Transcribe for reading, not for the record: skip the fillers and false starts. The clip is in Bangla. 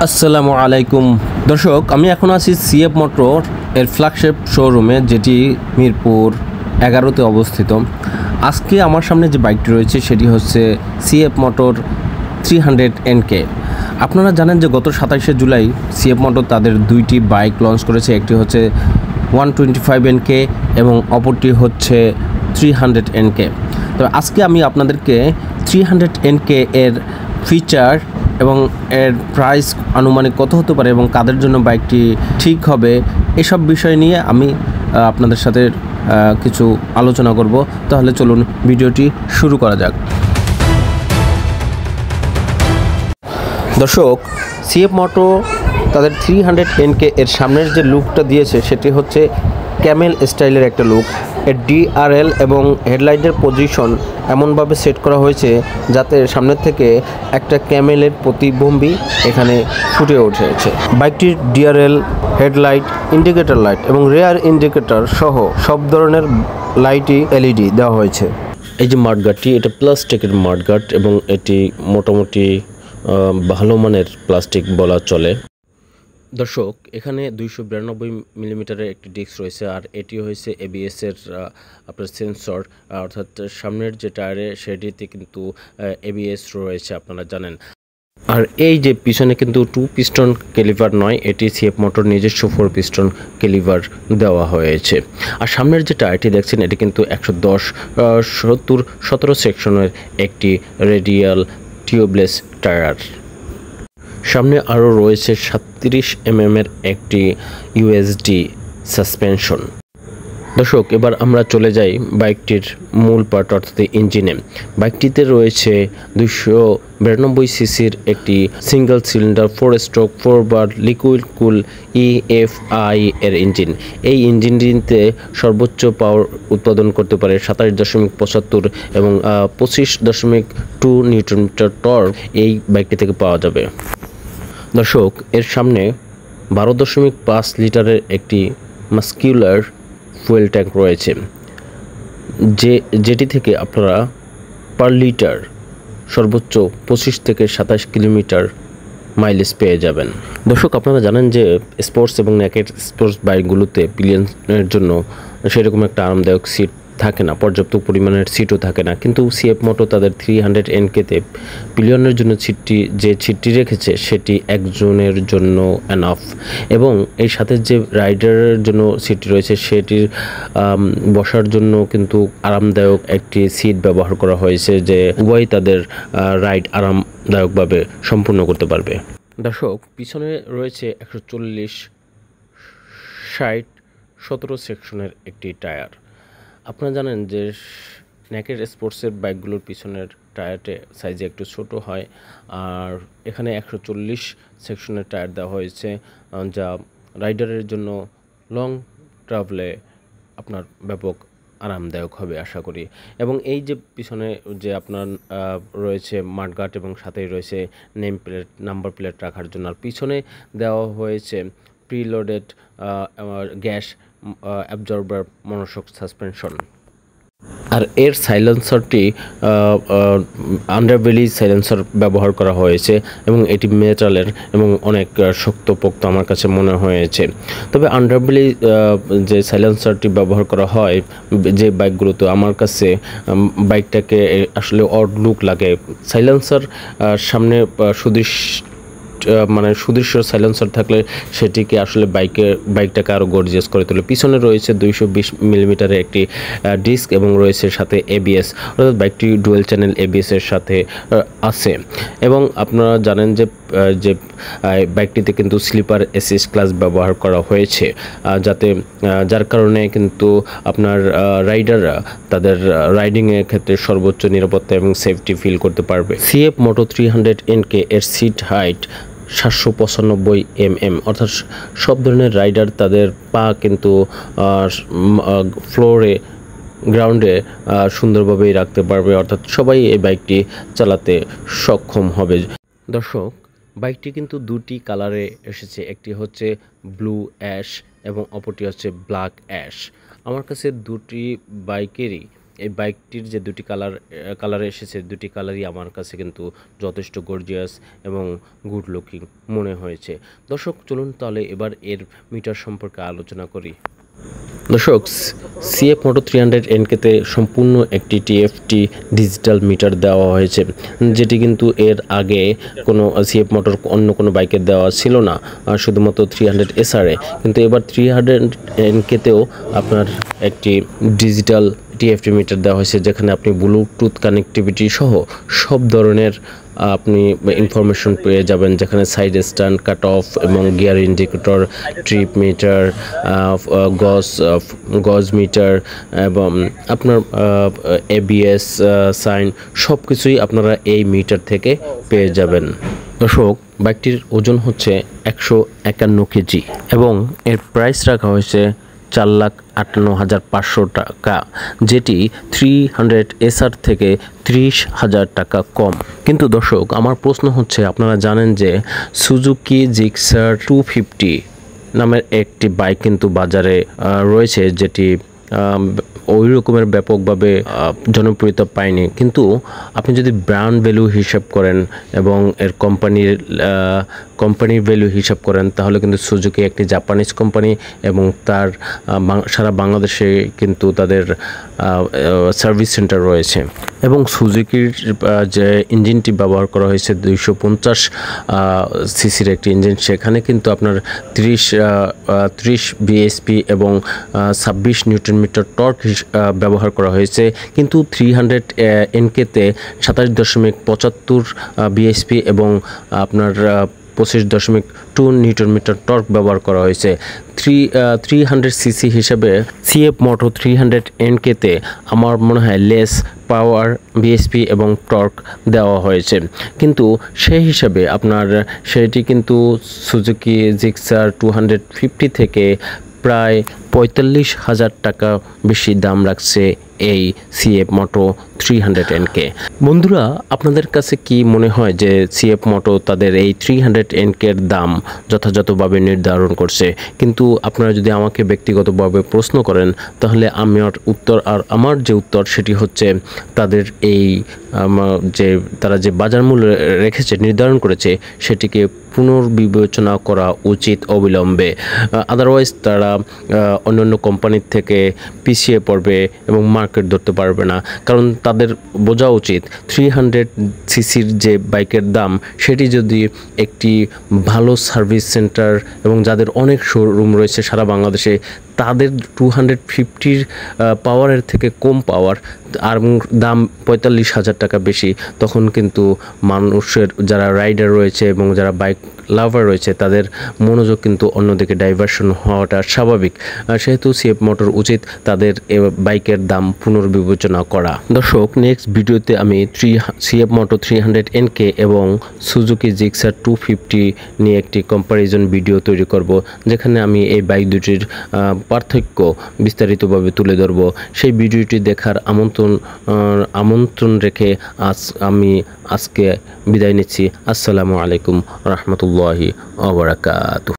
আসসালামু আলাইকুম দর্শক, আমি এখন আছি সিএফ মোটর এর ফ্ল্যাগশিপ শোরুমে, যেটি মিরপুর 11-তে অবস্থিত। আজকে আমার সামনে যে বাইকটি রয়েছে সেটি হচ্ছে সিএফ মোটর 300 NK। আপনারা জানেন যে গত 27শে জুলাই সিএফ মোটর তাদের দুইটি বাইক লঞ্চ করেছে, একটি হচ্ছে 125 NK এবং অপরটি হচ্ছে 300 NK। তবে আজকে আমি আপনাদেরকে 300 NK এর ফিচার এবং এর প্রাইস আনুমানিক কত হতে পারে এবং কাদের জন্য বাইকটি ঠিক হবে, এসব বিষয় নিয়ে আমি আপনাদের সাথে কিছু আলোচনা করব। তাহলে চলুন ভিডিওটি শুরু করা যাক। দর্শক, সিএফ মোটো তাদের 300 NK এর সামনের যে লুকটা দিয়েছে সেটি হচ্ছে ক্যামেল স্টাইলের একটা লুক। এর ডিআরএল এবং হেডলাইটের পজিশন এমনভাবে সেট করা হয়েছে যাতে সামনের থেকে একটা ক্যামেলের প্রতিবিম্বি এখানে ফুটে উঠেছে। বাইকটির ডিআরএল, হেডলাইট, ইন্ডিকেটর লাইট এবং রেয়ার ইন্ডিকেটর সহ সব ধরনের লাইটই এলইডি দেওয়া হয়েছে। এই যে মাঠগার্ডটি, এটা প্লাস্টিকের মাঠগার্ড এবং এটি মোটামুটি ভালো মানের প্লাস্টিক বলা চলে। দর্শক, এখানে 292 মিলিমিটারের একটি ডিস্ক রয়েছে, আর এটি হয়েছে এবিএস এর আপনার সেন্সর, অর্থাৎ সামনের যে টায়ারে সেটিতে কিন্তু এবিএস রয়েছে, আপনারা জানেন। আর এই যে পিছনে কিন্তু 2 পিস্টন ক্যালিভার নয়, এটি সিএফ মোটর নিজস্ব 4 পিস্টন ক্যালিভার দেওয়া হয়েছে। আর সামনের যে টায়ারটি দেখছেন এটি কিন্তু 110/70/17 সেকশনের একটি রেডিয়াল টিউবলেস টায়ার। সামনে আরও রয়েছে 37 mm এর একটি ইউএসডি সাসপেনশন। দর্শক, এবার আমরা চলে যাই বাইকটির মূল পার্ট অর্থাৎ ইঞ্জিনে। বাইকটিতে রয়েছে 292 সিসির একটি সিঙ্গেল সিলিন্ডার 4 স্ট্রোক 4 বার লিকুইড কুল EFI এর ইঞ্জিন। এই ইঞ্জিনটিতে সর্বোচ্চ পাওয়ার উৎপাদন করতে পারে 27.75 এবং 25.2 নিউটন মিটার টর্ক এই বাইকটি থেকে পাওয়া যাবে। দর্শক, এর সামনে 12.5 লিটারের একটি মাস্কিউলার ফুয়েল ট্যাঙ্ক রয়েছে, যেটি থেকে আপনারা পার লিটার সর্বোচ্চ 25 থেকে 27 কিলোমিটার মাইলেজ পেয়ে যাবেন। দর্শক, আপনারা জানেন যে স্পোর্টস এবং নেকেড স্পোর্টস বাইকগুলোতে পিলিয়নের জন্য সেরকম একটা আরামদায়ক সিট থাকে না, পর্যাপ্ত পরিমাণের সিটও থাকে না, কিন্তু সিএফ মোটো তাদের 300 NK-তে পিলিয়নের জন্য সিটটি রেখেছে সেটি একজনের জন্য এনাফ। এবং এই সাথে যে রাইডারের জন্য সিটটি রয়েছে সেটির বসার জন্য কিন্তু আরামদায়ক একটি সিট ব্যবহার করা হয়েছে, যে উভয় তাদের রাইড আরামদায়কভাবে সম্পূর্ণ করতে পারবে। দর্শক, পিছনে রয়েছে 140/60/17 সেকশনের একটি টায়ার। আপনারা জানেন যে নেকেড স্পোর্টসের বাইকগুলোর পিছনের টায়ারটা সাইজে একটু ছোট হয়, আর এখানে 140 সেকশনের টায়ার দেওয়া হয়েছে, যা রাইডারের জন্য লং ট্রাভেলে আপনার ব্যাপক আরামদায়ক হবে আশা করি। এবং এই যে পিছনে যে আপনার রয়েছে মাঠগার্ড এবং সাথেই রয়েছে নেম প্লেট, নাম্বার প্লেট রাখার জন্য, আর পিছনে দেওয়া হয়েছে preloaded gas absorber monoshock suspension. আর এর সাইলেন্সারটি আন্ডারবেলি সাইলেন্সার ব্যবহার করা হয়েছে এবং এটি মেটালের এবং অনেক শক্তপোক্ত আমার কাছে মনে হয়েছে। তবে আন্ডারবেলি যে সাইলেন্সারটি ব্যবহার করা হয় যে বাইকগুলোতে, আমার কাছে বাইকটাকে আসলে অড লুক লাগে। সাইলেন্সার সামনে সুদৃশ্য সাইলেন্সার থাকলে সেটিকে আসলে বাইকটাকে আরও গর্জিয়াস করে তোলে। পিছনে রয়েছে 220 মিলিমিটারের একটি ডিস্ক এবং রয়েছে সাথে এবিএস, অর্থাৎ বাইকটি ডুয়েল চ্যানেল এবিএস এর সাথে আছে। এবং আপনারা জানেন যে বাইকটিতে কিন্তু স্লিপার অ্যাসিস্ট ক্লাস ব্যবহার করা হয়েছে, যার কারণে কিন্তু আপনার রাইডাররা তাদের রাইডিংয়ের ক্ষেত্রে সর্বোচ্চ নিরাপত্তা এবং সেফটি ফিল করতে পারবে। সিএফ মোটো 300 NK এর সিট হাইট 795 mm, অর্থাৎ সব ধরনের রাইডার তাদের পা কিন্তু গ্রাউন্ডে সুন্দরভাবেই রাখতে পারবে, অর্থাৎ সবাই এই বাইকটি চালাতে সক্ষম হবে। দর্শক, বাইকটি কিন্তু দুটি কালারে এসেছে, একটি হচ্ছে ব্লু অ্যাশ এবং অপরটি হচ্ছে ব্ল্যাক অ্যাশ। আমার কাছে দুটি বাইকেরই এই বাইকটির যে দুটি কালার এসেছে, দুটি কালারই আমার কাছে কিন্তু যথেষ্ট গর্জিয়াস এবং গুড লুকিং মনে হয়েছে। দর্শক চলুন তাহলে এবার এর মিটার সম্পর্কে আলোচনা করি। দর্শক, সিএফ মোটো 300 NKতে সম্পূর্ণ একটি টিএফটি ডিজিটাল মিটার দেওয়া হয়েছে, যেটি কিন্তু এর আগে কোনো সিএফ মোটর অন্য কোনো বাইকে দেওয়া ছিল না, শুধুমাত্র 300 SR-এ। কিন্তু এবার 300 NKতেও আপনার একটি ডিজিটাল টিএফটি মিটার দেওয়া হয়েছে, যেখানে আপনি ব্লুটুথ কানেক্টিভিটি সহ সব ধরনের আপনি ইনফরমেশন পেয়ে যাবেন, যেখানে সাইড স্ট্যান্ড, কাট অফ এবং গিয়ার ইন্ডিকেটর, ট্রিপ মিটার, গজ মিটার এবং আপনার ABS সাইন, সব কিছুই আপনারা এই মিটার থেকে পেয়ে যাবেন। দর্শক, বাইকটির ওজন হচ্ছে 151 কেজি এবং এর প্রাইস রাখা হয়েছে 4,58,500 টাকা, যেটি 300 SR থেকে 30,000 টাকা কম। কিন্তু দর্শক, আমার প্রশ্ন হচ্ছে, আপনারা জানেন যে সুজুকি জিক্সার 250 নামের একটি বাইক কিন্তু বাজারে রয়েছে, যেটি ওই রকমের ব্যাপকভাবে জনপ্রিয়তা পায়নি। কিন্তু আপনি যদি ব্র্যান্ড ভ্যালু হিসাব করেন এবং এর কোম্পানির ভ্যালু হিসাব করেন, তাহলে কিন্তু সুজুকি একটি জাপানিজ কোম্পানি এবং তার সারা বাংলাদেশে কিন্তু তাদের সার্ভিস সেন্টার রয়েছে। এবং সুজুকির যে ইঞ্জিনটি ব্যবহার করা হয়েছে 250 সিসির একটি ইঞ্জিন, সেখানে কিন্তু আপনার 30 bhp এবং 26 নিউটন মিটার টর্ক ব্যবহার করা হয়েছে। কিন্তু 300 NKতে 27.75 bhp এবং আপনার 25.2 নিউটন মিটার টর্ক ব্যবহার করা হয়েছে। 300 সিসি হিসেবে সিএফ মোটো 300 NKতে আমার মনে হয় লেস পাওয়ার, bhp এবং টর্ক দেওয়া হয়েছে। কিন্তু সেই হিসাবে আপনার সেটি কিন্তু সুজুকি জিক্সার 250 থেকে প্রায় 45,000 টাকা বেশি দাম রাখছে এই সিএফ মোটো 300 NK। বন্ধুরা, আপনাদের কাছে কি মনে হয় যে সিএফ মোটো তাদের এই 300 NK-এর দাম যথাযথভাবে নির্ধারণ করছে? কিন্তু আপনারা যদি আমাকে ব্যক্তিগতভাবে প্রশ্ন করেন, তাহলে আমার যে উত্তর সেটি হচ্ছে, তাদের এই তারা যে বাজার মূল্য রেখেছে, নির্ধারণ করেছে, সেটিকে পুনর্বিবেচনা করা উচিত অবিলম্বে। আদারওয়াইজ তারা অন্যান্য কোম্পানির থেকে পিছিয়ে পড়বে এবং মার্কেট ধরতে পারবে না। কারণ তাদের বোঝা উচিত 300 সিসির যে বাইকের দাম, সেটি যদি একটি ভালো সার্ভিস সেন্টার এবং যাদের অনেক শোরুম রয়েছে সারা বাংলাদেশে, তাদের 250 পাওয়ারের থেকে কম পাওয়ার আর দাম 45,000 টাকা বেশি, তখন কিন্তু মানুষের যারা রাইডার রয়েছে এবং যারা বাইক লাভার রয়েছে, তাদের মনোযোগ কিন্তু অন্যদিকে ডাইভার্সন হওয়াটা স্বাভাবিক। সেহেতু সিএফ মোটর উচিত তাদের বাইকের দাম পুনর্বিবেচনা করা। দর্শক, নেক্সট ভিডিওতে আমি সিএফ মোটো 300 NK এবং সুজুকি জিক্সার 250 নিয়ে একটি কম্প্যারিজন ভিডিও তৈরি করব, যেখানে আমি এই বাইক দুটির পার্থক্য বিস্তারিতভাবে তুলে ধরব। সেই ভিডিওটি দেখার আমন্ত্রণ রেখে আমি আজকে বিদায় নিচ্ছি। আসসালামু আলাইকুম রহমতুল্লাহি ওয়া বারাকাতুহু।